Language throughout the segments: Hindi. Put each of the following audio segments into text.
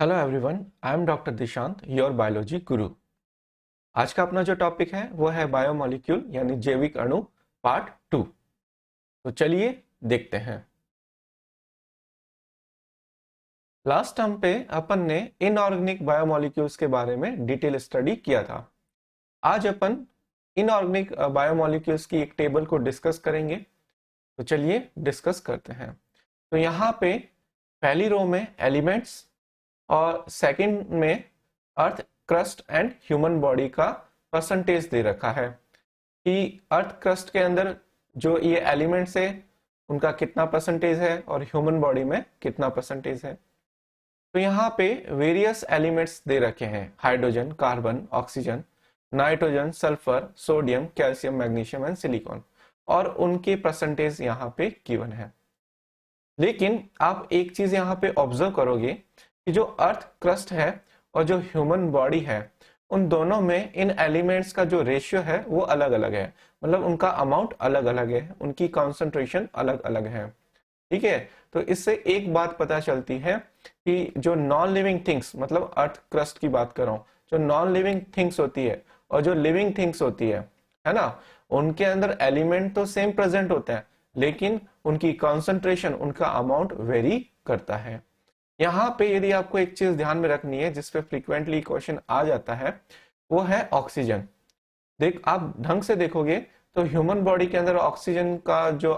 Hello everyone, I am doctor Dishant, your biology गुरु। आज का अपना जो टॉपिक है वो है बायोमोलिक्यूल यानी जैविक अणु पार्ट 2। तो चलिए देखते हैं। लास्ट टर्म पे अपन ने इनऑर्गेनिक बायोमोलिक्यूल्स के बारे में डिटेल स्टडी किया था। आज अपन इनऑर्गेनिक बायोमोलिक्यूल्स की एक टेबल को डिस्कस करेंगे। तो चलिए डिस्कस करते हैं। तो यहाँ पे पहली रो में एलिमेंट्स और सेकंड में earth crust and human body का परसेंटेज दे रखा है कि अर्थ क्रस्ट के अंदर जो ये एलिमेंट्स है उनका कितना परसेंटेज है और ह्यूमन बॉडी में कितना परसेंटेज है। तो यहाँ पे वेरियस एलिमेंट्स दे रखे हैं, hydrogen, carbon, oxygen, nitrogen, sulphur, sodium, calcium, magnesium and silicon, और उनके परसेंटेज यहाँ पे गिवन है। लेकिन आप एक चीज यहाँ पे ऑब्जर्व करोगे कि जो अर्थ क्रस्ट है और जो ह्यूमन बॉडी है उन दोनों में इन एलिमेंट्स का जो रेशियो है वो अलग अलग है, मतलब उनका अमाउंट अलग अलग है, उनकी कॉन्सेंट्रेशन अलग अलग है। ठीक है, तो इससे एक बात पता चलती है कि जो नॉन लिविंग थिंग्स, मतलब अर्थ क्रस्ट की बात कर रहा हूं, जो नॉन लिविंग थिंग्स होती है और जो लिविंग थिंग्स होती है ना, उनके अंदर एलिमेंट तो सेम प्रेजेंट होते हैं लेकिन उनकी कॉन्सेंट्रेशन, उनका अमाउंट वेरी करता है। यहाँ पे यदि आपको एक चीज ध्यान में रखनी है जिसपे फ्रीक्वेंटली क्वेश्चन आ जाता है वो है ऑक्सीजन। आप ढंग से देखोगे तो ह्यूमन बॉडी के अंदर ऑक्सीजन का जो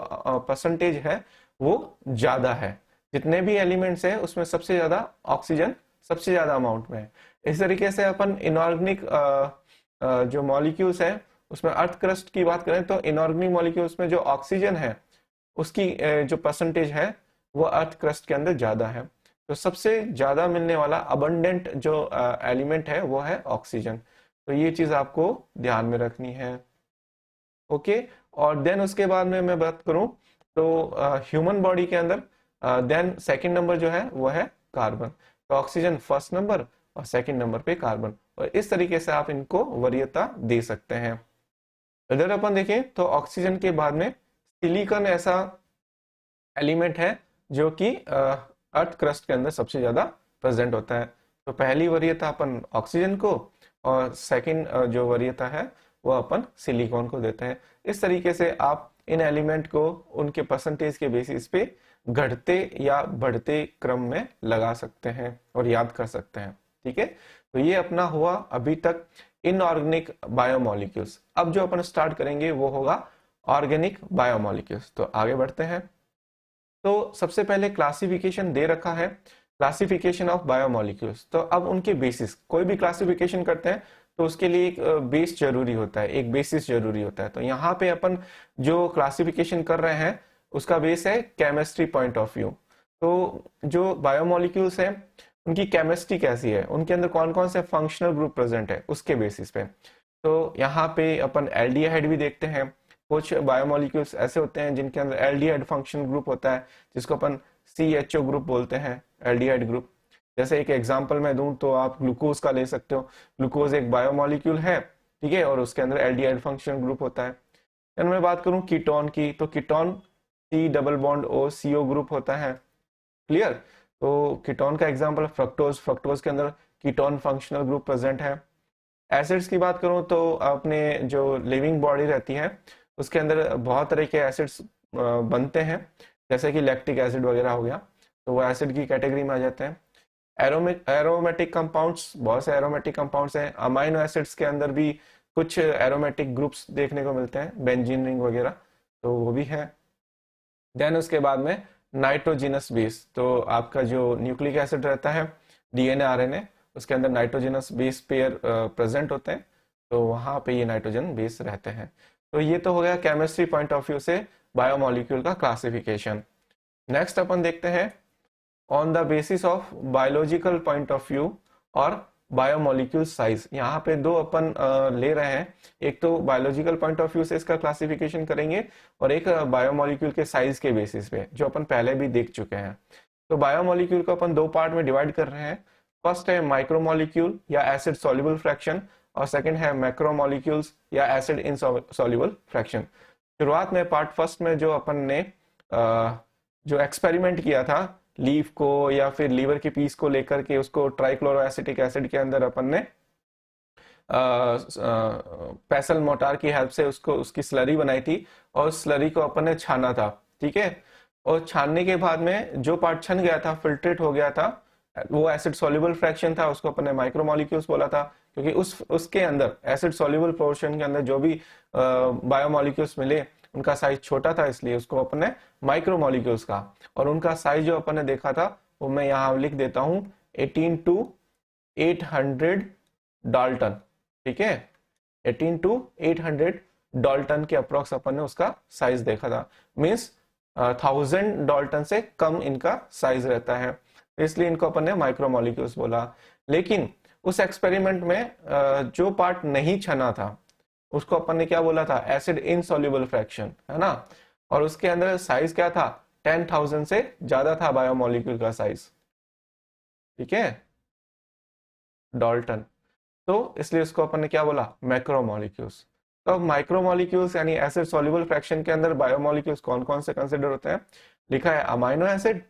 परसेंटेज है वो ज्यादा है। जितने भी एलिमेंट्स है उसमें सबसे ज्यादा ऑक्सीजन सबसे ज्यादा अमाउंट में है। इस तरीके से अपन इनऑर्गेनिक जो मॉलिक्यूल्स है उसमें अर्थ क्रस्ट की बात करें तो इनऑर्गेनिक मॉलिक्यूल्स में जो ऑक्सीजन है उसकी जो परसेंटेज है वो अर्थ क्रस्ट के अंदर ज्यादा है। तो सबसे ज्यादा मिलने वाला अबंडेंट जो एलिमेंट है वो है ऑक्सीजन। तो ये चीज आपको ध्यान में रखनी है। ओके, और देन उसके बाद में मैं बात करूं तो ह्यूमन बॉडी के अंदर देन सेकंड नंबर जो है वो है कार्बन। तो ऑक्सीजन फर्स्ट नंबर और सेकंड नंबर पे कार्बन, और इस तरीके से आप इनको वरीयता दे सकते हैं। इधर अपन देखें तो ऑक्सीजन के बाद में सिलिकॉन ऐसा एलिमेंट है जो कि अर्थ क्रस्ट के अंदर सबसे ज्यादा प्रेजेंट होता है। तो पहली वरीयता अपन ऑक्सीजन को और सेकंड जो वरीयता है वो अपन सिलिकॉन को देते हैं। इस तरीके से आप इन एलिमेंट को उनके परसेंटेज के बेसिस पे घटते या बढ़ते क्रम में लगा सकते हैं और याद कर सकते हैं। ठीक है, तो ये अपना हुआ अभी तक इनऑर्गेनिक बायोमोलिक्यूल्स। अब जो अपन स्टार्ट करेंगे वो होगा ऑर्गेनिक बायोमोलिक्यूल्स। तो आगे बढ़ते हैं। तो सबसे पहले क्लासिफिकेशन दे रखा है, क्लासिफिकेशन ऑफ बायोमोलिक्यूल्स। तो अब उनके बेसिस, कोई भी क्लासिफिकेशन करते हैं तो उसके लिए एक बेस जरूरी होता है, एक बेसिस जरूरी होता है। तो यहाँ पे अपन जो क्लासिफिकेशन कर रहे हैं उसका बेस है केमिस्ट्री पॉइंट ऑफ व्यू। तो जो बायोमोलिक्यूल्स है उनकी केमिस्ट्री कैसी है, उनके अंदर कौन कौन से फंक्शनल ग्रुप प्रेजेंट है उसके बेसिस पे। तो यहाँ पे अपन एल्डिहाइड भी देखते हैं। कुछ बायोमोलिक्यूल्स ऐसे होते हैं जिनके अंदर एल्डिहाइड फंक्शन ग्रुप होता है जिसको अपन CHO ग्रुप बोलते हैं, एल्डिहाइड ग्रुप। जैसे एक एग्जांपल मैं दूं तो आप ग्लूकोज का ले सकते हो। ग्लूकोज एक बायोमोलिक्यूल है, ठीक है, और उसके अंदर एल्डिहाइड फंक्शन ग्रुप होता है। मैं बात करूं कीटोन की, तो ketone C double bond O CO group होता है। क्लियर? तो कीटोन का एग्जाम्पल फ्रक्टोज, फ्रक्टोज के अंदर कीटोन फंक्शनल ग्रुप प्रेजेंट है। एसिड्स की बात करूं तो अपने जो लिविंग बॉडी रहती है उसके अंदर बहुत तरह के एसिड्स बनते हैं, जैसे कि लैक्टिक एसिड वगैरह हो गया, तो वो एसिड की कैटेगरी में आ जाते हैं। एरोमेटिक कंपाउंड्स, बहुत से एरोमेटिक कंपाउंड्स हैं। अमाइनो एसिड्स के अंदर भी कुछ एरोमेटिक ग्रुप्स देखने को मिलते हैं, बेंजीन रिंग वगैरह, तो वो भी है। देन उसके बाद में नाइट्रोजिनस बेस, तो आपका जो न्यूक्लिक एसिड रहता है DNA RNA, उसके अंदर नाइट्रोजिनस बेस पेयर प्रेजेंट होते हैं, तो वहां पे ये नाइट्रोजन बेस रहते हैं। तो ये तो हो गया केमिस्ट्री पॉइंट ऑफ व्यू से बायोमोलिक्यूल का क्लासिफिकेशन। नेक्स्ट अपन देखते हैं on the basis of biological point of view और बायोमोलिक्यूल साइज। यहाँ पे दो अपन ले रहे हैं, एक तो बायोलॉजिकल पॉइंट ऑफ व्यू से इसका क्लासिफिकेशन करेंगे और एक बायोमोलिक्यूल के साइज के बेसिस पे, जो अपन पहले भी देख चुके हैं। तो बायोमोलिक्यूल को अपन दो पार्ट में डिवाइड कर रहे हैं। फर्स्ट है माइक्रोमोलिक्यूल या एसिड सॉल्युबल फ्रैक्शन, और सेकंड है मैक्रोमोलिक्यूल्स या एसिड इनसॉल्युबल फ्रैक्शन। शुरुआत में पार्ट फर्स्ट में जो अपन ने जो एक्सपेरिमेंट किया था लीफ को या फिर लीवर के पीस को लेकर के उसको ट्राइक्लोरोएसिटिक एसिड के अंदर अपन ने पेसल मोटार की हेल्प से उसको उसकी स्लरी बनाई थी और स्लरी को अपन ने छाना था, ठीक है। और छानने के बाद में जो पार्ट छन गया था, फिल्ट्रेट हो गया था, वो एसिड सॉल्युबल फ्रैक्शन था, उसको अपन ने माइक्रोमोलिक्यूल्स बोला था, क्योंकि उसके अंदर एसिड सॉल्युबल पोर्शन के अंदर जो भी बायोमोलिक्यूल्स मिले उनका साइज छोटा था, इसलिए उसको अपन ने माइक्रोमोलिक्यूल्स कहा। और उनका साइज जो अपन ने देखा था वो मैं यहाँ लिख देता हूँ, 18 to 800 डाल्टन, ठीक है। 18 to 800 डाल्टन के अप्रोक्स अपन ने उसका साइज देखा था, मीन्स 1000 डाल्टन से कम इनका साइज रहता है, इसलिए इनको अपन ने माइक्रोमोलिक्यूल्स बोला। लेकिन उस एक्सपेरिमेंट में जो पार्ट नहीं छना था उसको अपन ने क्या बोला था, एसिड इनसॉल्युबल फ्रैक्शन, है ना। और उसके अंदर साइज क्या था, 10,000 से ज्यादा था बायोमोलिक्यूल का साइज, ठीक है, डाल्टन। तो इसलिए उसको अपन ने क्या बोला, मैक्रोमोलिक्यूल्स। तो माइक्रोमोलिक्यूल्स यानी एसिड सॉल्युबल फ्रैक्शन के अंदर बायोमोलिक्यूल्स कौन कौन से कंसिडर होते हैं, लिखा है amino acid,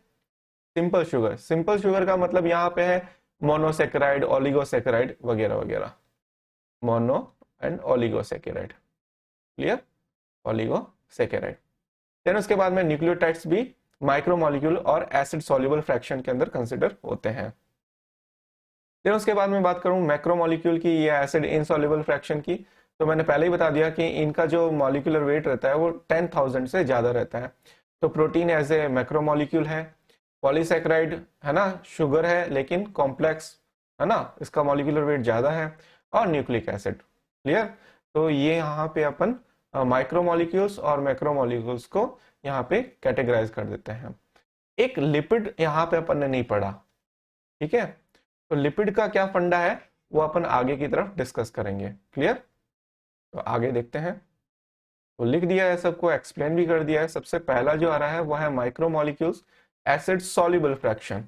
simple sugar. Simple sugar का मतलब यहाँ पे है मोनोसेकेराइड, ओलिगोसेकेराइड वगैरह वगैरह, mono and oligosaccharide, clear, oligosaccharide. Then उसके बाद में न्यूक्लियोटाइड्स भी माइक्रोमोलिक्यूल और एसिड सॉल्युबल फ्रैक्शन के अंदर कंसिडर होते हैं। देन उसके बाद में बात करूं मैक्रोमोलिक्यूल की या एसिड इनसॉल्युबल फ्रैक्शन की, तो मैंने पहले ही बता दिया कि इनका जो मॉलिक्यूलर वेट रहता है वो 10,000 से ज्यादा रहता है। तो प्रोटीन एज ए मैक्रोमोलिक्यूल है, पॉलीसेकेराइड है ना, शुगर है लेकिन कॉम्प्लेक्स, है ना, इसका मॉलिक्यूलर वेट ज्यादा है, और न्यूक्लिक एसिड, क्लियर। तो ये यहाँ पे अपन माइक्रोमोलिक्यूल्स और मैक्रोमोलिक्यूल्स को यहाँ पे कैटेगराइज कर देते हैं। एक लिपिड यहाँ पे अपन ने नहीं पढ़ा, ठीक है। तो लिपिड का क्या फंडा है वो अपन आगे की तरफ डिस्कस करेंगे, क्लियर। तो आगे देखते हैं। तो लिख दिया है सबको, एक्सप्लेन भी कर दिया है। सबसे पहला जो आ रहा है वो है micromolecules acid soluble fraction.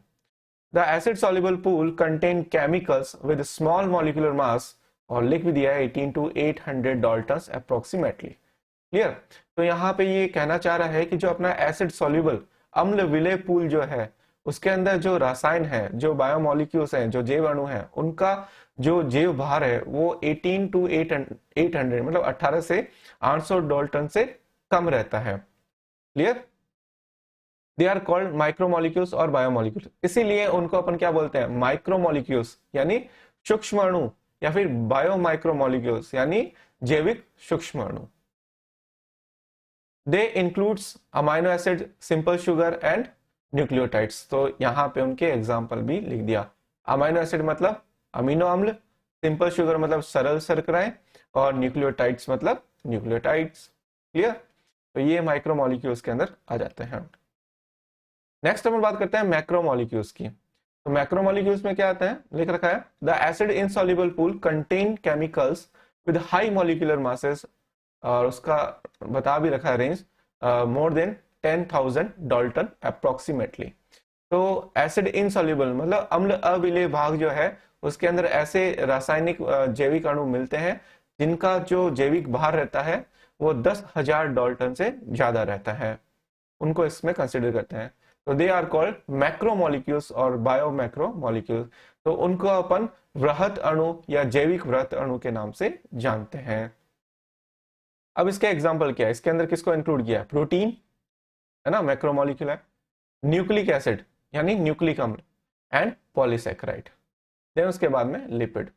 The acid soluble pool contain chemicals with small molecular mass, और लिख भी दिया है 18 to 800 डाल्टन्स अप्रोक्सीमेटली, क्लियर। तो यहाँ पे ये कहना चाह रहा है कि जो अपना एसिड सॉल्युबल अम्ल विलेय पूल जो है उसके अंदर जो रसायन है, जो बायोमोलिक्यूल्स हैं, जो जैव अणु हैं, उनका जो जैव भार है वो 18 to 800 मतलब 18 से 800 डाल्टन से कम रहता है, clear. They are called micromolecules और बायोमोलिक्यूल्स, इसीलिए उनको अपन क्या बोलते हैं, माइक्रोमोलिक्यूल्स यानी सूक्ष्म अणु, या फिर बायोमाइक्रोमोलिक्यूल्स यानी जैविक सूक्ष्म अणु। They includes amino acid, simple sugar and nucleotides. तो यहाँ पे उनके एग्जाम्पल भी लिख दिया। अमाइनो एसिड मतलब अमीनो अम्ल, सिंपल शुगर मतलब सरल शर्कराएं, और न्यूक्लियोटाइड्स मतलब न्यूक्लियोटाइड्स, क्लियर। तो ये माइक्रोमोलिक्यूल्स के अंदर आ जाते हैं। नेक्स्ट अपन बात करते हैं मैक्रोमोलिक्यूल्स की। तो मैक्रोमोलिक्यूल्स में क्या आता है, लिख रखा है the acid insoluble pool contain chemicals with high molecular masses, और उसका बता भी रखा है range more than 10,000 Dalton approximately. तो एसिड इनसॉल्युबल मतलब अम्ल अविलेय भाग जो है उसके अंदर ऐसे रासायनिक जैविक अणु मिलते हैं जिनका जो जैविक भार रहता है वो 10,000 डाल्टन से ज्यादा रहता है, उनको इसमें कंसिडर करते हैं। तो दे आर कॉल्ड मैक्रोमोलिक्यूल्स और बायोमैक्रोमोलिक्यूल्स। तो उनको अपन वृहत अणु या जैविक वृहत अणु के नाम से जानते हैं। अब इसके एग्जांपल क्या है, इसके अंदर किसको इंक्लूड किया है, प्रोटीन है ना, मैक्रोमोलिक्यूल है, न्यूक्लिक एसिड यानी न्यूक्लिक अम्ल, एंड पॉलीसेकेराइड। देन उसके बाद में लिपिड।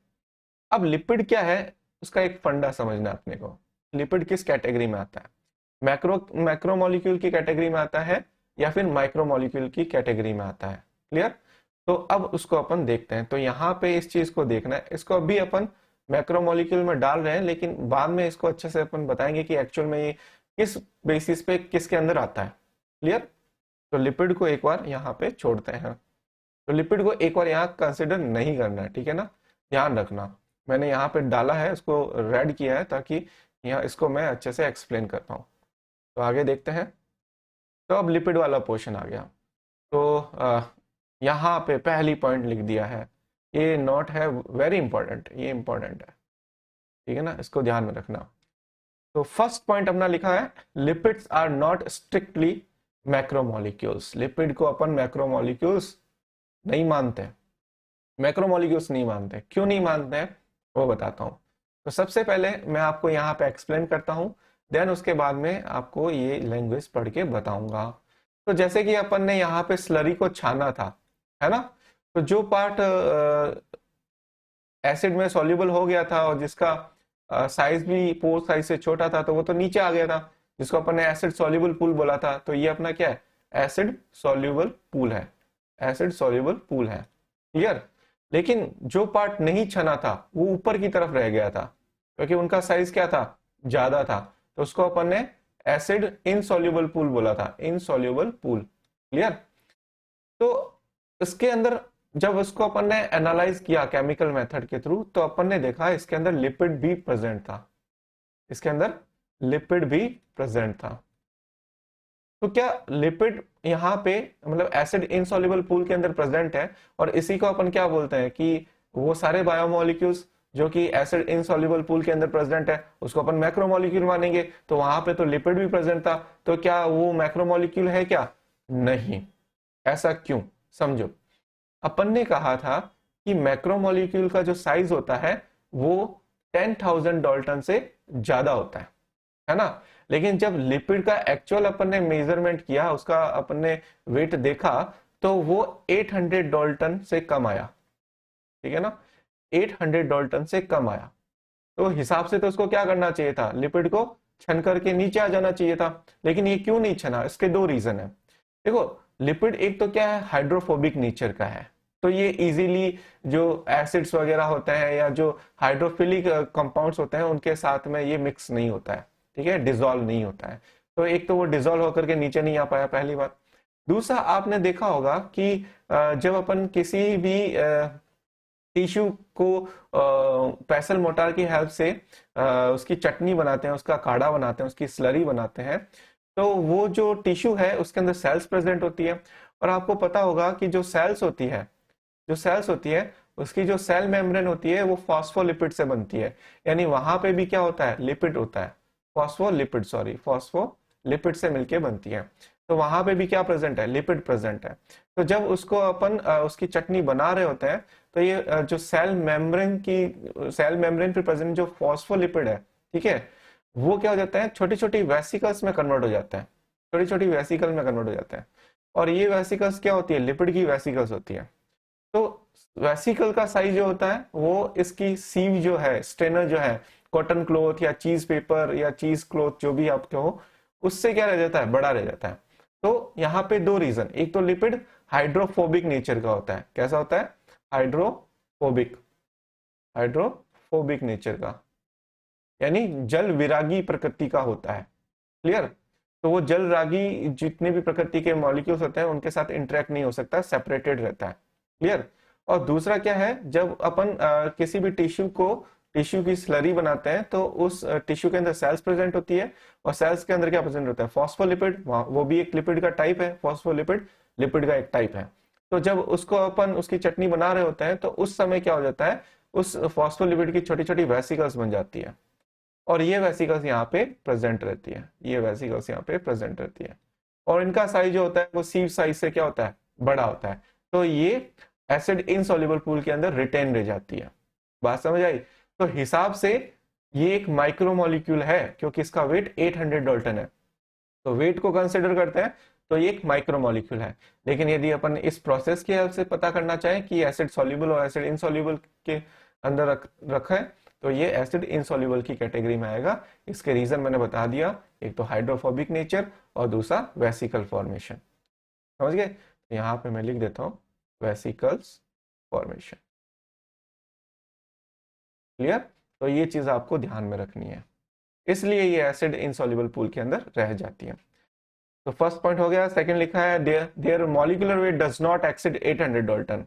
अब लिपिड क्या है उसका एक फंडा समझना अपने को, लिपिड किस कैटेगरी में आता है, मैक्रोमोलिक्यूल की कैटेगरी में आता है या फिर माइक्रोमोलिक्यूल की कैटेगरी में आता है, क्लियर। तो अब उसको अपन देखते हैं। तो यहाँ पे इस चीज को देखना है, इसको अभी अपन मैक्रोमोलिक्यूल में डाल रहे हैं, लेकिन बाद में इसको अच्छे से अपन बताएंगे कि एक्चुअल में ये किस बेसिस पे किसके अंदर आता है, क्लियर। तो लिपिड को एक बार यहाँ पे छोड़ते हैं। तो लिपिड को एक बार यहाँ कंसिडर नहीं करना है, ठीक है ना, ध्यान रखना। मैंने यहाँ पे डाला है, उसको रेड किया है ताकि यहाँ इसको मैं अच्छे से एक्सप्लेन कर पाऊँ। तो आगे देखते हैं। तो अब लिपिड वाला पोर्शन आ गया। तो यहाँ पे पहली पॉइंट लिख दिया है, ये नोट है वेरी इंपॉर्टेंट, ये इंपॉर्टेंट है, ठीक है ना, इसको ध्यान में रखना। तो फर्स्ट पॉइंट अपना लिखा है, lipids are not strictly macromolecules. Lipid को अपन मैक्रोमोलिक्यूल्स नहीं मानते, मैक्रोमोलिक्यूल्स नहीं मानते। क्यों नहीं मानते हैं वो बताता हूँ। तो सबसे पहले मैं आपको यहाँ पे एक्सप्लेन करता हूँ, देन उसके बाद में आपको ये लैंग्वेज पढ़ के बताऊंगा। तो जैसे कि अपन ने यहाँ पे स्लरी को छाना था, है ना, तो जो पार्ट एसिड में सॉल्युबल हो गया था और जिसका साइज भी पोर साइज से छोटा था, तो वो तो नीचे आ गया था, जिसको अपन ने एसिड सॉल्युबल पूल बोला था। तो ये अपना क्या है, एसिड सॉल्युबल पूल है, एसिड सॉल्युबल पूल है। क्लियर। लेकिन जो पार्ट नहीं छना था वो ऊपर की तरफ रह गया था, क्योंकि उनका साइज क्या था, ज्यादा था, तो उसको अपन ने एसिड इनसॉल्युबल पूल बोला था, इनसॉल्युबल पूल। क्लियर। तो इसके अंदर जब उसको अपन ने एनालाइज किया केमिकल मेथड के थ्रू, तो अपन ने देखा इसके अंदर लिपिड भी प्रेजेंट था, इसके अंदर लिपिड भी प्रेजेंट था। तो क्या लिपिड यहाँ पे मतलब एसिड इनसॉल्युबल पूल के अंदर प्रेजेंट है, और इसी को अपन क्या बोलते हैं कि वो सारे बायोमोलिक्यूल्स जो कि एसिड इनसॉल्युबल पूल के अंदर प्रेजेंट है उसको अपन मैक्रोमोलिक्यूल मानेंगे। तो वहां पे तो लिपिड भी प्रेजेंट था, तो क्या वो मैक्रोमोलिक्यूल है क्या? नहीं। ऐसा क्यों, समझो। अपन ने कहा था कि मैक्रोमोलिक्यूल का जो साइज होता है वो 10,000 डाल्टन से ज्यादा होता है ना। लेकिन जब लिपिड का एक्चुअल अपन ने मेजरमेंट किया, उसका अपन ने वेट देखा, तो वो 800 डाल्टन से कम आया। ठीक है ना, 800 डाल्टन से कम आया। तो हिसाब से तो उसको क्या करना चाहिए था, लिपिड को छन करके नीचे आ जाना चाहिए था। लेकिन ये क्यों नहीं छना, इसके दो रीजन है। देखो, लिपिड एक तो क्या है, हाइड्रोफोबिक नेचर का है, तो ये इजीली जो एसिड्स वगैरह होते हैं या जो हाइड्रोफिलिक कंपाउंड्स होते हैं उनके साथ में ये मिक्स नहीं होता है। ठीक है, डिसॉल्व नहीं होता है। तो एक तो वो डिसॉल्व होकर के नीचे नहीं आ पाया, पहली बात। दूसरा, आपने देखा होगा कि जब अपन किसी भी टिश्यू को पेसल मोटार की हेल्प से उसकी चटनी बनाते हैं, उसका काढ़ा बनाते हैं, उसकी स्लरी बनाते हैं, तो वो जो टिश्यू है उसके अंदर सेल्स प्रेजेंट होती है। और आपको पता होगा कि जो सेल्स होती है, जो सेल्स होती है उसकी जो सेल मेम्ब्रेन होती है वो फॉस्फोलिपिड से बनती है। यानी वहां पे भी क्या होता है, लिपिड होता है, फॉस्फोलिपिड, सॉरी, फॉस्फोलिपिड से मिलके बनती है। तो वहां पे भी क्या प्रेजेंट है, लिपिड प्रेजेंट है। तो जब उसको अपन उसकी चटनी बना रहे होते हैं, तो ये जो सेल मेम्ब्रेन पे प्रेजेंट जो फॉस्फोलिपिड है, ठीक है, वो क्या हो जाता है, छोटी छोटी वेसिकल्स में कन्वर्ट हो जाता है, छोटी छोटी वेसिकल में कन्वर्ट हो जाता है। और ये वेसिकल्स क्या होती है, लिपिड की वेसिकल्स होती है। तो वेसिकल का साइज जो होता है वो इसकी सीव जो है, स्ट्रेनर जो है, कॉटन क्लॉथ या चीज पेपर या चीज क्लॉथ जो भी आप कहो, उससे क्या रह जाता है, बड़ा रह जाता है। तो यहाँ पे दो रीजन, एक तो लिपिड हाइड्रोफोबिक नेचर का होता है। कैसा होता है, हाइड्रोफोबिक, हाइड्रोफोबिक नेचर का, यानी जल विरागी प्रकृति का होता है। क्लियर। तो वो जल रागी जितने भी प्रकृति के मॉलिक्यूल्स होते हैं उनके साथ इंटरेक्ट नहीं हो सकता, सेपरेटेड रहता है। क्लियर। और दूसरा क्या है, जब अपन किसी भी टिश्यू की स्लरी बनाते हैं, तो उस टिश्यू के अंदर सेल्स प्रेजेंट होती है, और सेल्स के अंदर क्या प्रेजेंट होता है, फॉस्फोलिपिड, वो भी एक लिपिड का टाइप है, फॉस्फोलिपिड लिपिड का एक टाइप है। तो जब उसको अपन उसकी चटनी बना रहे होते हैं, तो उस समय क्या हो जाता है, उस फॉस्फोलिपिड की छोटी छोटी वेसिकल्स बन जाती है, और ये वेसिकल्स यहाँ पे प्रेजेंट रहती है, ये वेसिकल्स यहाँ पे प्रेजेंट रहती है। और इनका साइज जो होता है वो सीव साइज से क्या होता है, बड़ा होता है। तो ये एसिड इनसॉल्युबल पूल के अंदर रिटेन रह जाती है। बात समझ आई? तो हिसाब से ये एक माइक्रोमोलिक्यूल है, क्योंकि इसका वेट 800 डाल्टन है। तो वेट को कंसिडर करते हैं तो ये एक माइक्रोमोलिक्यूल है। लेकिन यदि अपन इस प्रोसेस की हेल्प से पता करना चाहें कि एसिड सॉल्युबल और एसिड इनसॉल्युबल के अंदर रखा है, तो ये एसिड इनसॉल्युबल की कैटेगरी में आएगा। इसके रीजन मैंने बता दिया, एक तो हाइड्रोफोबिक नेचर और दूसरा वेसिकल फॉर्मेशन। समझ गए? तो यहाँ पे मैं लिख देता हूँ वेसिकल्स फॉर्मेशन। क्लियर? तो ये चीज आपको ध्यान में रखनी है, इसलिए ये एसिड इनसॉल्युबल पूल के अंदर रह जाती है। तो फर्स्ट पॉइंट हो गया। सेकंड लिखा है their molecular weight does not exceed 800 dalton,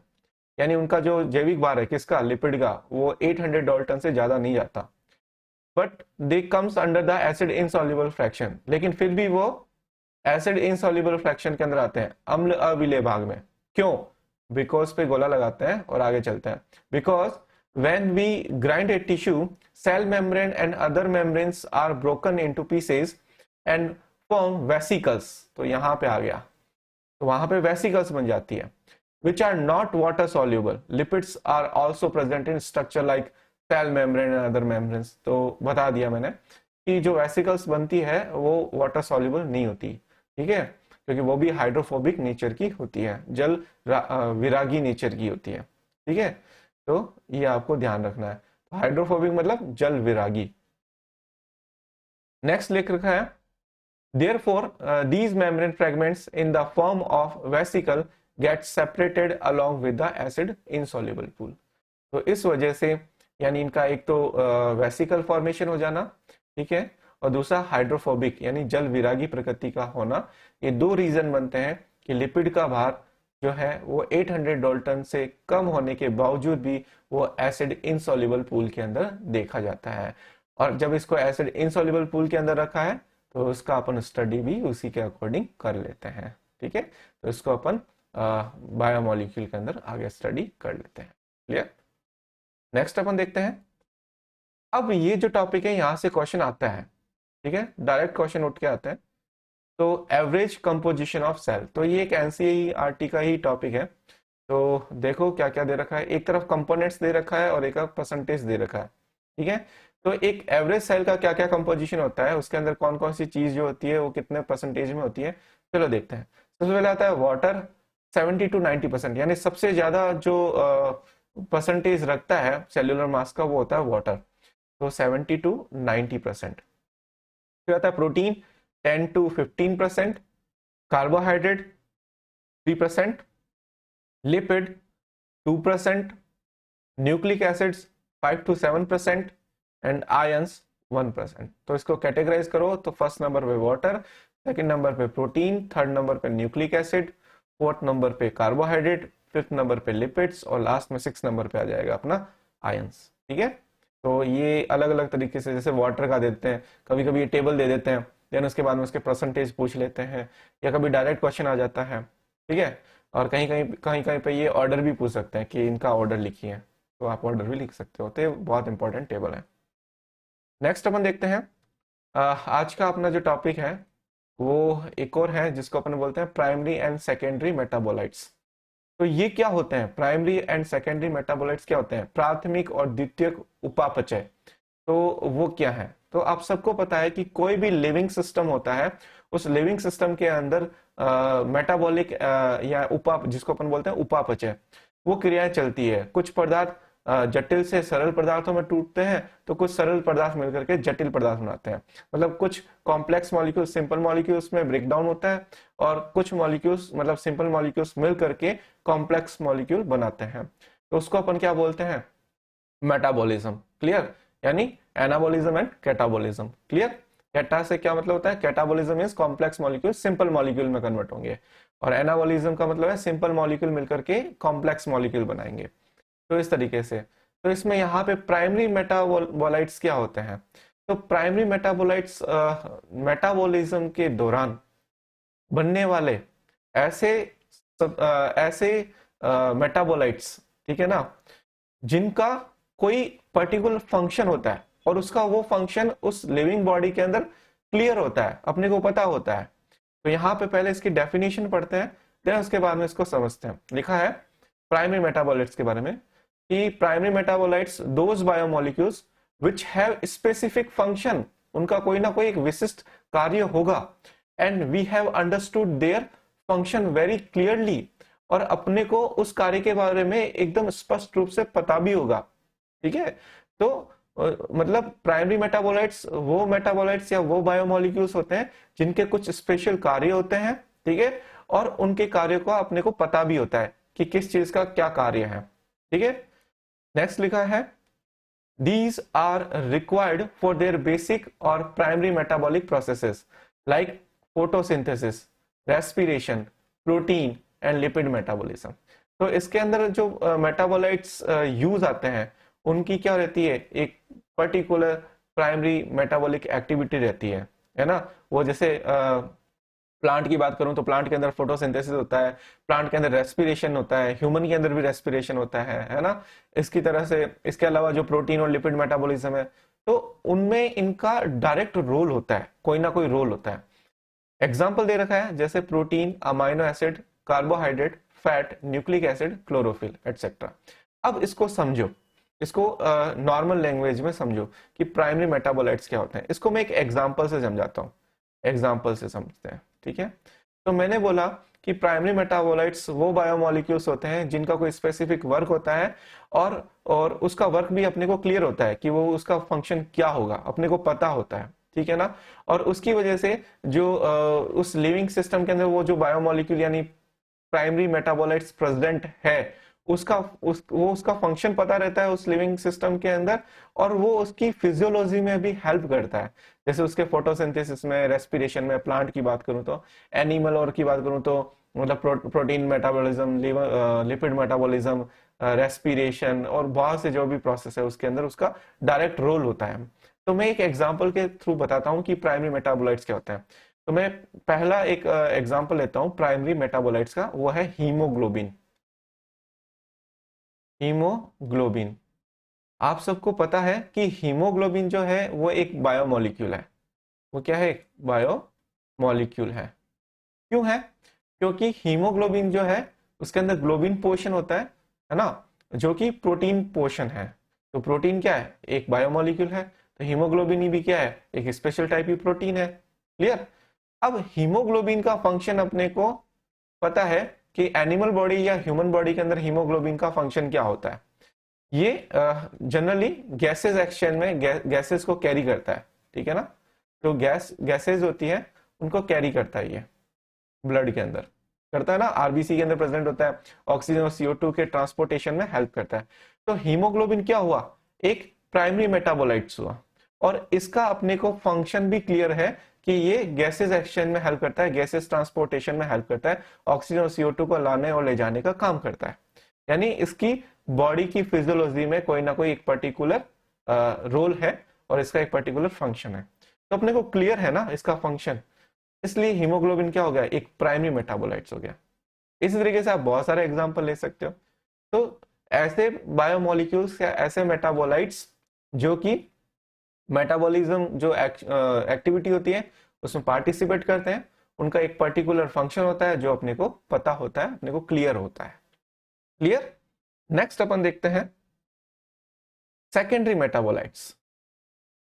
यानी उनका जो जैविक भार है किसका, लिपिड का, वो 800 डाल्टन से ज्यादा नहीं जाता। But they comes under the acid insoluble fraction, लेकिन फिर भी वो एसिड इनसॉल्युबल फ्रैक्शन के अंदर आते हैं, अम्ल अविलेय भाग में। क्यों? बिकॉज पे गोला लगाते हैं और आगे चलते हैं। Because when we grind a tissue, cell membrane and other membranes are broken into pieces and form vesicles, तो यहाँ पे आ गया, तो वहां पे वेसिकल्स बन जाती है, which are not water soluble. Lipids are also present in structure like cell membrane and other membranes. तो बता दिया मैंने कि जो वेसिकल्स बनती है वो वाटर सॉल्युबल नहीं होती, ठीक है, क्योंकि वो भी हाइड्रोफोबिक नेचर की होती है, जल विरागी नेचर की होती है, ठीक है। तो ये आपको ध्यान रखना है, तो हाइड्रोफोबिक मतलब जल विरागी। नेक्स्ट लिख रखा है, therefore these membrane fragments in the form of vesicle get separated along with the acid insoluble pool। तो इस वजह से यानी इनका एक तो वेसिकल फॉर्मेशन हो जाना, ठीक है, और दूसरा हाइड्रोफोबिक यानी जल विरागी प्रकृति का होना, ये दो रीजन बनते हैं कि लिपिड का भार जो है वो 800 डाल्टन से कम होने के बावजूद भी वो एसिड इनसॉल्युबल पूल के अंदर देखा जाता है। और जब इसको एसिड इनसॉल्युबल पूल के अंदर रखा है तो उसका अपन स्टडी भी उसी के अकॉर्डिंग कर लेते हैं, ठीक है। तो इसको अपन बायोमोलिक्यूल के अंदर आगे स्टडी कर लेते हैं। क्लियर। नेक्स्ट अपन देखते हैं, अब ये जो टॉपिक है यहाँ से क्वेश्चन आता है, ठीक है, डायरेक्ट क्वेश्चन उठ के आता है। तो एवरेज कंपोजिशन ऑफ सेल, तो ये एक एनसीईआरटी का ही टॉपिक है। तो देखो क्या क्या दे रखा है, एक तरफ कंपोनेंट्स दे रखा है और एक तरफ परसेंटेज दे रखा है, ठीक है। तो एक एवरेज सेल का क्या क्या कंपोजिशन होता है, उसके अंदर कौन कौन सी चीज जो होती है वो कितने परसेंटेज में होती है, चलो देखते हैं। सबसे पहले आता है वाटर 70 to 90%, यानी सबसे ज्यादा जो परसेंटेज रखता है सेल्यूलर मास का वो होता है वाटर, तो 70 to 90%। फिर आता है protein 10 to 15%, carbohydrate 3%, lipid 2%, nucleic acids 5 to 7% and ions 1%। तो इसको कैटेगराइज करो तो फर्स्ट नंबर पे वाटर, सेकंड नंबर पे प्रोटीन, थर्ड नंबर पे न्यूक्लिक एसिड, फोर्थ नंबर पे कार्बोहाइड्रेट, फिफ्थ नंबर पे लिपिड्स और लास्ट में सिक्स नंबर पे आ जाएगा अपना आयंस, ठीक है। तो ये अलग अलग तरीके से जैसे वाटर का देते हैं, कभी कभी ये टेबल दे देते हैं, देन उसके बाद में उसके परसेंटेज पूछ लेते हैं, या कभी डायरेक्ट क्वेश्चन आ जाता है, ठीक है। और कहीं कहीं पे ये ऑर्डर भी पूछ सकते हैं कि इनका ऑर्डर लिखिए, तो आप ऑर्डर भी लिख सकते हो, तो ये बहुत इंपॉर्टेंट टेबल है। नेक्स्ट अपन देखते हैं, आज का अपना जो टॉपिक है वो एक और है जिसको अपन बोलते हैं प्राइमरी एंड सेकेंडरी मेटाबोलाइट्स। तो ये क्या होते हैं, प्राइमरी एंड सेकेंडरी मेटाबोलाइट्स क्या होते हैं, प्राथमिक और द्वितीयक उपापचय। तो वो क्या है, तो आप सबको पता है कि कोई भी लिविंग सिस्टम होता है, उस लिविंग सिस्टम के अंदर मेटाबॉलिक या जिसको अपन बोलते हैं उपापचय, वो क्रियाएं चलती है। कुछ पदार्थ जटिल से सरल पदार्थों में टूटते हैं, तो कुछ सरल पदार्थ मिलकर के जटिल पदार्थ बनाते हैं। मतलब कुछ कॉम्प्लेक्स मॉलिक्यूल सिंपल मॉलिक्यूल्स में ब्रेक डाउन होता है, और कुछ मॉलिक्यूल्स मतलब सिंपल मॉलिक्यूल्स मिल करके कॉम्प्लेक्स मॉलिक्यूल बनाते हैं। तो उसको अपन क्या बोलते हैं, मेटाबॉलिज्म। क्लियर, यानी एनाबॉलिज्म एंड कैटाबॉलिज्म। क्लियर, कैटा से क्या मतलब होता है, catabolism means complex molecule simple molecule में कन्वर्ट होंगे, और एनाबॉलिज्म का मतलब है सिंपल मॉलिक्यूल मिलकर के कॉम्प्लेक्स मॉलिक्यूल बनाएंगे। तो इस तरीके से, तो इसमें यहाँ पे प्राइमरी मेटाबोलाइट्स क्या होते हैं, तो प्राइमरी मेटाबोलाइट्स मेटाबॉलिज्म के दौरान बनने वाले ऐसे ऐसे मेटाबोलाइट्स, ठीक है ना, जिनका कोई पर्टिकुलर फंक्शन होता है और उसका वो फंक्शन उस लिविंग बॉडी के अंदर क्लियर होता है, अपने को पता होता है। तो यहाँ पे पहले इसकी डेफिनेशन पढ़ते हैं, देन उसके बाद में इसको समझते हैं। लिखा है प्राइमरी मेटाबोलाइट्स के बारे में कि primary metabolites those biomolecules which have specific function, उनका कोई ना कोई एक विशिष्ट कार्य होगा, and we have understood their function very clearly, और अपने को उस कार्य के बारे में एकदम स्पष्ट रूप से पता भी होगा, ठीक है। तो मतलब प्राइमरी मेटाबोलाइट्स वो मेटाबोलाइट्स या वो बायोमोलिक्यूल्स होते हैं जिनके कुछ स्पेशल कार्य होते हैं, ठीक है, और उनके कार्य को अपने को पता भी होता है कि किस चीज का क्या कार्य है, ठीक है। नेक्स्ट लिखा है these are required for their basic or primary metabolic processes like photosynthesis, respiration, protein and lipid metabolism। तो इसके अंदर जो मेटाबोलाइट्स यूज आते हैं उनकी क्या रहती है, एक पर्टिकुलर प्राइमरी मेटाबॉलिक एक्टिविटी रहती है ना। वो जैसे प्लांट की बात करूं तो प्लांट के अंदर फोटोसिंथेसिस होता है, प्लांट के अंदर रेस्पिरेशन होता है, ह्यूमन के अंदर भी रेस्पिरेशन होता है ना। इसकी तरह से इसके अलावा जो प्रोटीन और लिपिड मेटाबॉलिज्म है, तो उनमें इनका डायरेक्ट रोल होता है, कोई ना कोई रोल होता है। एग्जाम्पल दे रखा है जैसे protein, amino acid, carbohydrate, fat, nucleic acid, chlorophyll etcetera. अब इसको समझो, इसको नॉर्मल लैंग्वेज में समझो कि प्राइमरी मेटाबोलाइट्स क्या होते हैं। इसको मैं एक एग्जाम्पल से समझाता हूँ, एग्जाम्पल से समझते हैं, ठीक है। तो मैंने बोला कि प्राइमरी मेटाबोलाइट्स वो बायोमोलिक्यूल्स होते हैं जिनका कोई स्पेसिफिक वर्क होता है और उसका वर्क भी अपने को क्लियर होता है कि वो उसका फंक्शन क्या होगा, अपने को पता होता है, ठीक है ना। और उसकी वजह से जो उस लिविंग सिस्टम के अंदर वो जो बायोमोलिक्यूल यानी प्राइमरी मेटाबोलाइट्स प्रेजेंट है वो उसका फंक्शन पता रहता है उस लिविंग सिस्टम के अंदर, और वो उसकी फिजियोलॉजी में भी हेल्प करता है। जैसे उसके फोटोसिंथेसिस में, रेस्पिरेशन में, प्लांट की बात करूं तो, एनिमल और की बात करूं तो मतलब protein metabolism, lipid metabolism, respiration और बहुत से जो भी प्रोसेस है उसके अंदर उसका डायरेक्ट रोल होता है। तो मैं एक एग्जांपल के थ्रू बताता हूं कि प्राइमरी मेटाबोलाइट्स क्या होते हैं। तो मैं पहला एक एग्जांपल लेता हूं प्राइमरी मेटाबोलाइट्स का, वो है हीमोग्लोबिन। हीमोग्लोबिन, आप सबको पता है कि हीमोग्लोबिन जो है वो एक बायोमोलिक्यूल है। वो क्या है? एक बायोमोलिक्यूल है। क्यों है? क्योंकि हीमोग्लोबिन जो है उसके अंदर ग्लोबिन पोर्शन होता है ना, जो कि प्रोटीन पोर्शन है। तो प्रोटीन क्या है? एक बायोमोलिक्यूल है। तो हीमोग्लोबिन भी क्या है? एक स्पेशल टाइप की प्रोटीन है। क्लियर? अब हीमोग्लोबिन का फंक्शन अपने को पता है कि एनिमल बॉडी या ह्यूमन बॉडी के अंदर हीमोग्लोबिन का फंक्शन क्या होता है। ये जनरली गैसेस एक्सचेंज में गैसेस को कैरी करता है, ठीक है ना। तो गैसेस होती है उनको कैरी करता है, ये ब्लड के अंदर करता है ना, आरबीसी के अंदर प्रेजेंट होता है, ऑक्सीजन और CO2 के ट्रांसपोर्टेशन में हेल्प करता है। तो हीमोग्लोबिन क्या हुआ? एक प्राइमरी मेटाबोलाइट्स हुआ, और इसका अपने को फंक्शन भी क्लियर है कि ये गैसेस एक्सचेंज में हेल्प करता है, गैसेस ट्रांसपोर्टेशन में हेल्प करता है, ऑक्सीजन और CO2 को लाने और ले जाने का काम करता है। यानी इसकी बॉडी की फिजियोलॉजी में कोई ना कोई एक पर्टिकुलर रोल है और इसका एक पर्टिकुलर फंक्शन है। तो अपने को क्लियर है ना इसका फंक्शन, इसलिए हीमोग्लोबिन क्या हो गया? एक प्राइमरी मेटाबोलाइट्स हो गया। इसी तरीके से आप बहुत सारे एग्जांपल ले सकते हो। तो ऐसे बायोमोलिक्यूल्स या ऐसे मेटाबोलाइट्स जो कि मेटाबॉलिज्म जो एक्टिविटी होती है उसमें पार्टिसिपेट करते हैं, उनका एक पर्टिकुलर फंक्शन होता है जो अपने को पता होता है, अपने को क्लियर होता है। क्लियर? नेक्स्ट अपन देखते हैं सेकेंडरी मेटाबोलाइट्स।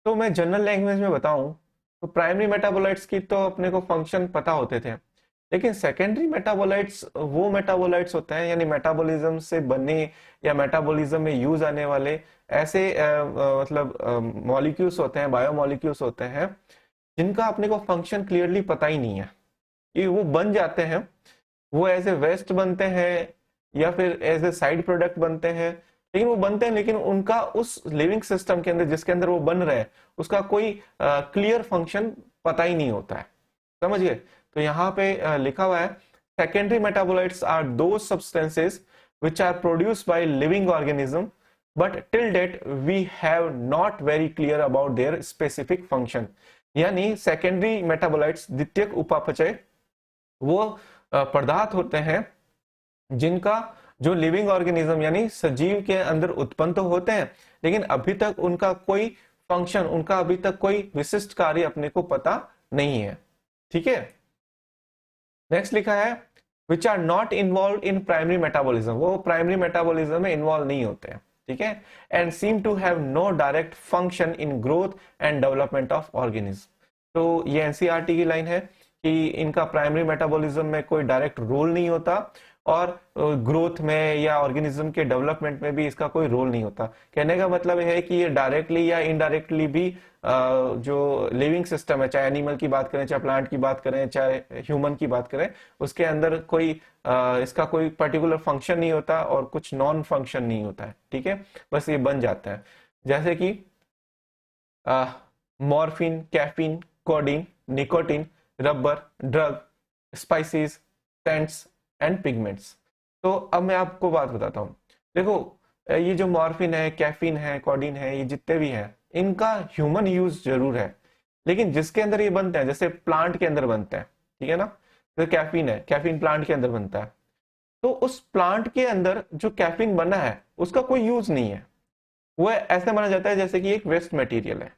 तो मैं जनरल लैंग्वेज में बताऊं तो प्राइमरी मेटाबोलाइट्स की तो अपने को फंक्शन पता होते थे, लेकिन सेकेंडरी मेटाबोलाइट्स वो मेटाबोलाइट्स होते हैं यानी मेटाबॉलिज्म से बने या मेटाबॉलिज्म में यूज आने वाले ऐसे मतलब मॉलिक्यूल्स होते हैं, बायोमॉलिक्यूल्स होते हैं जिनका अपने को फंक्शन क्लियरली पता ही नहीं है कि वो बन जाते हैं, वो एज ए वेस्ट बनते हैं या फिर एज ए साइड प्रोडक्ट बनते हैं, लेकिन वो बनते हैं लेकिन उनका उस लिविंग सिस्टम के अंदर जिसके अंदर वो बन रहे हैं उसका कोई क्लियर फंक्शन पता ही नहीं होता है। समझ गए? तो यहाँ पे लिखा हुआ है secondary metabolites are those substances which are produced by living organism but till date we have not very clear about their specific function। यानी सेकेंडरी मेटाबोलाइट्स, द्वितीयक उपापचय, वो पदार्थ होते हैं जिनका जो लिविंग ऑर्गेनिज्म यानी सजीव के अंदर उत्पन्न तो होते हैं लेकिन अभी तक उनका कोई फंक्शन, उनका अभी तक कोई विशिष्ट कार्य अपने को पता नहीं है। ठीक है? नेक्स्ट लिखा है which are not involve in primary metabolism, वो प्राइमरी मेटाबॉलिज्म में इन्वॉल्व नहीं होते हैं। ठीक है? And seem to have no direct function in growth and development of organism. तो ये एनसीईआरटी की लाइन है कि इनका प्राइमरी मेटाबॉलिज्म में कोई डायरेक्ट रोल नहीं होता और ग्रोथ में या ऑर्गेनिज्म के डेवलपमेंट में भी इसका कोई रोल नहीं होता। कहने का मतलब है कि ये डायरेक्टली या इनडायरेक्टली भी जो लिविंग सिस्टम है, चाहे एनिमल की बात करें, चाहे प्लांट की बात करें, चाहे ह्यूमन की बात करें, उसके अंदर कोई इसका कोई पर्टिकुलर फंक्शन नहीं होता और कुछ नॉन फंक्शन नहीं होता है। ठीक है? बस ये बन जाता है। जैसे कि morphine, caffeine, codeine, nicotine, rubber, drug, spices, scents and pigments. तो अब मैं आपको बात बताता हूँ। देखो, ये जो मॉर्फिन है, कैफीन है, कोडीन है, ये जितने भी हैं इनका ह्यूमन यूज जरूर है, लेकिन जिसके अंदर ये बनते हैं, जैसे प्लांट के अंदर बनते हैं, ठीक है ना, तो कैफीन है, कैफीन प्लांट के अंदर बनता है, तो उस प्लांट के अंदर जो कैफीन बना है उसका कोई यूज नहीं है, वो ऐसे माना जाता है जैसे कि एक वेस्ट मटेरियल है।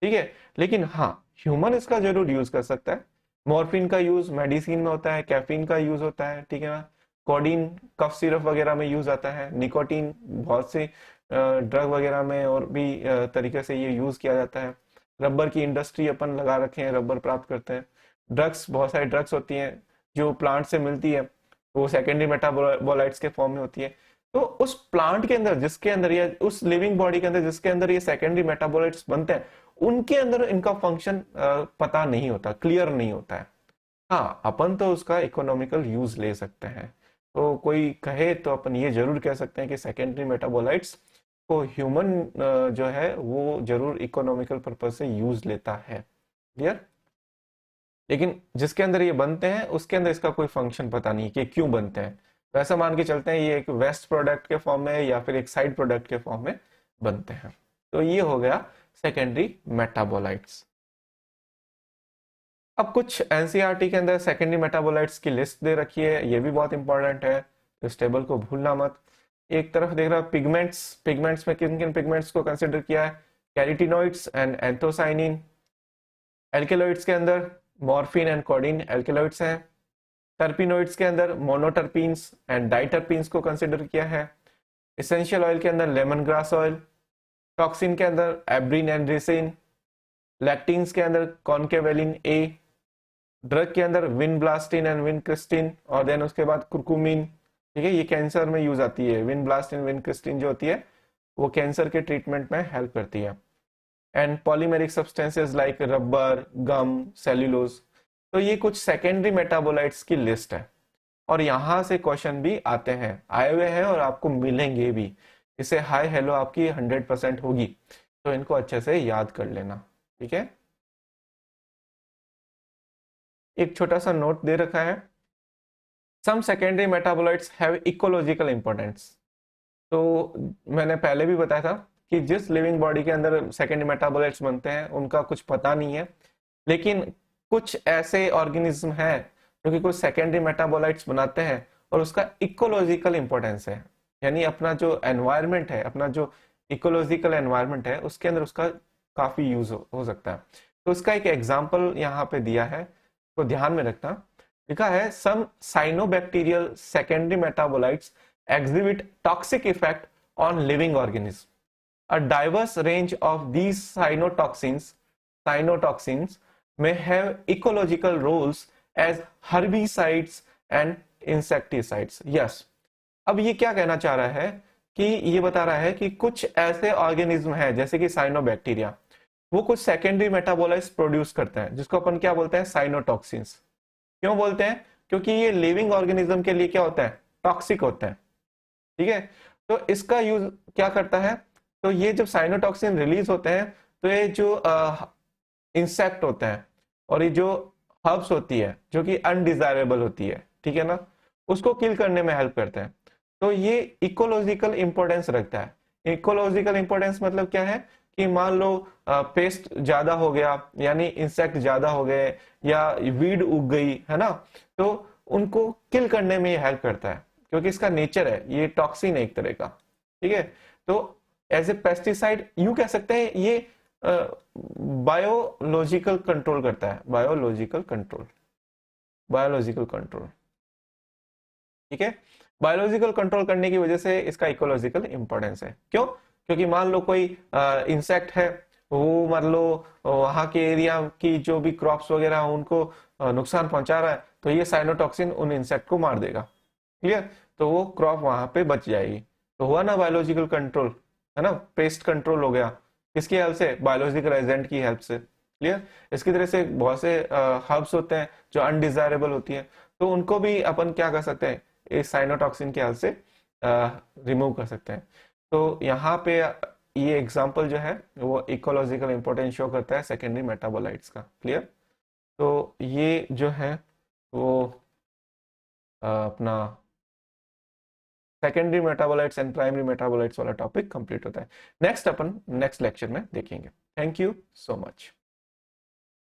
ठीक है? लेकिन हाँ, ह्यूमन इसका जरूर यूज कर सकता है। मॉर्फिन का यूज मेडिसिन में होता है, कैफीन का यूज होता है, ठीक है ना। कोडीन कफ सिरप वगैरह में यूज आता है। निकोटीन बहुत से ड्रग वगैरह में और भी तरीके से ये यूज किया जाता है। रबर की इंडस्ट्री अपन लगा रखे हैं, रबर प्राप्त करते हैं। ड्रग्स, बहुत सारी ड्रग्स होती हैं जो प्लांट से मिलती है, वो सेकेंडरी मेटाबोलाइट्स के फॉर्म में होती है। तो उस प्लांट के अंदर जिसके अंदर या उस लिविंग बॉडी के अंदर जिसके अंदर ये सेकेंडरी मेटाबोलाइट्स बनते हैं, उनके अंदर इनका फंक्शन पता नहीं होता, क्लियर नहीं होता है। हाँ, अपन तो उसका इकोनॉमिकल यूज ले सकते हैं। तो कोई कहे तो अपन ये जरूर कह सकते हैं कि सेकेंडरी मेटाबोलाइट्स को ह्यूमन जो है वो जरूर इकोनॉमिकल पर्पज से यूज लेता है। क्लियर। लेकिन जिसके अंदर ये बनते हैं उसके अंदर इसका कोई फंक्शन पता नहीं कि क्यों बनते हैं। तो ऐसा मान के चलते हैं ये एक वेस्ट प्रोडक्ट के फॉर्म में या फिर एक साइड प्रोडक्ट के फॉर्म में बनते हैं। तो ये हो गया सेकेंडरी मेटाबोलाइट्स। अब कुछ एनसीईआरटी के अंदर सेकेंडरी मेटाबोलाइट्स की लिस्ट दे रखी है, ये भी बहुत इंपॉर्टेंट है, इस टेबल को भूलना मत। एक तरफ देख रहा पिगमेंट्स, पिगमेंट्स में किन किन पिगमेंट्स को कंसिडर किया है, कैरोटीनॉइड्स एंड एंथोसाइनिन। एल्केलॉइड्स के अंदर मॉर्फिन एंड कोडीन एल्केलॉइड्स हैं। टर्पिनोइड्स के अंदर मोनोटर्पीन्स एंड डाइटर्पीन्स को कंसिडर किया है। एसेंशियल ऑयल के अंदर लेमन ग्रास ऑयल। टॉक्सिन के अंदर एब्रिन एंड रिसिन। लैक्टीन्स के अंदर कॉन्केवेलिन ए। ड्रग के अंदर विनब्लास्टिन एंड विनक्रिस्टिन, और देन उसके बाद कुरकुमिन। ठीक है, ये कैंसर में यूज आती है। विनब्लास्टिन विनक्रिस्टिन जो होती है वो कैंसर के ट्रीटमेंट में हेल्प करती है। And polymeric substances like rubber, gum, cellulose. तो ये कुछ सेकेंडरी मेटाबोलाइट्स की लिस्ट है, और यहां से क्वेश्चन भी आते हैं, आए हुए हैं और आपको मिलेंगे भी। इसे हाय हेलो आपकी 100% होगी, तो इनको अच्छे से याद कर लेना। ठीक है, एक छोटा सा नोट दे रखा है, some secondary metabolites have ecological importance. तो मैंने पहले भी बताया था कि जिस लिविंग बॉडी के अंदर सेकेंडरी मेटाबोलाइट्स बनते हैं उनका कुछ पता नहीं है, लेकिन कुछ ऐसे ऑर्गेनिज्म हैं जो कि कुछ सेकेंडरी मेटाबोलाइट्स बनाते हैं और उसका इकोलॉजिकल इंपॉर्टेंस है। यानी अपना जो एनवायरनमेंट है, अपना जो इकोलॉजिकल एनवायरनमेंट है, उसके अंदर उसका काफी यूज हो सकता है। तो उसका एक एग्जाम्पल यहाँ पे दिया है, तो ध्यान में रखना। लिखा है some cyanobacterial secondary metabolites exhibit toxic effect on living organisms. A diverse range of these cynotoxins may have ecological roles as herbicides and insecticides. Yes. अब ये क्या कहना चाह रहा है कि ये बता रहा है कि कुछ ऐसे ऑर्गेनिज्म है जैसे कि साइनोबैक्टीरिया, वो कुछ सेकेंडरी मेटाबोलाइट्स प्रोड्यूस करते हैं जिसको अपन क्या बोलते हैं, साइनोटॉक्सिन्स। क्यों बोलते हैं? क्योंकि ये लिविंग ऑर्गेनिज्म के लिए क्या होता है, टॉक्सिक होता है। ठीक है, तो इसका यूज क्या करता है, तो ये जब साइनोटॉक्सिन रिलीज होते हैं तो ये जो इंसेक्ट होते हैं और ये जो हर्ब्स होती है जो कि अनडिजायरेबल होती है, ठीक है ना, उसको किल करने में हेल्प करते हैं। तो ये इकोलॉजिकल इंपॉर्टेंस रखता है। इकोलॉजिकल इंपॉर्टेंस मतलब क्या है कि मान लो पेस्ट ज्यादा हो गया, यानी इंसेक्ट ज्यादा हो गए या वीड उग गई है ना, तो उनको किल करने में ये हेल्प करता है क्योंकि इसका नेचर है, ये टॉक्सिन है एक तरह का। ठीक है, तो एज ए पेस्टिसाइड यूं कह सकते हैं ये बायोलॉजिकल कंट्रोल करता है, बायोलॉजिकल कंट्रोल, बायोलॉजिकल कंट्रोल। ठीक है, बायोलॉजिकल कंट्रोल करने की वजह से इसका इकोलॉजिकल इंपॉर्टेंस है। क्यों? क्योंकि मान लो कोई इंसेक्ट है, वो मान लो वहां के एरिया की जो भी क्रॉप्स वगैरह उनको नुकसान पहुंचा रहा है, तो ये साइनोटॉक्सिन उन इंसेक्ट को मार देगा। क्लियर, तो वो क्रॉप वहां पे बच जाएगी। तो हुआ ना बायोलॉजिकल कंट्रोल, है ना, पेस्ट कंट्रोल हो गया, किसकी हेल्प से, बायोलॉजिकल एजेंट की हेल्प से। क्लियर, इसकी तरह से बहुत से हर्ब्स होते हैं जो अनडिजायरेबल होती है, तो उनको भी अपन क्या कर सकते हैं, इस साइनोटॉक्सिन की हेल्प से रिमूव कर सकते हैं। तो यहाँ पे ये एग्जाम्पल जो है वो इकोलॉजिकल इंपॉर्टेंस शो करता है सेकेंडरी मेटाबोलाइट्स का। क्लियर, तो ये जो है वो अपना secondary metabolites and primary metabolites वाला टॉपिक कंप्लीट होता है। नेक्स्ट अपन नेक्स्ट लेक्चर में देखेंगे। Thank you so much.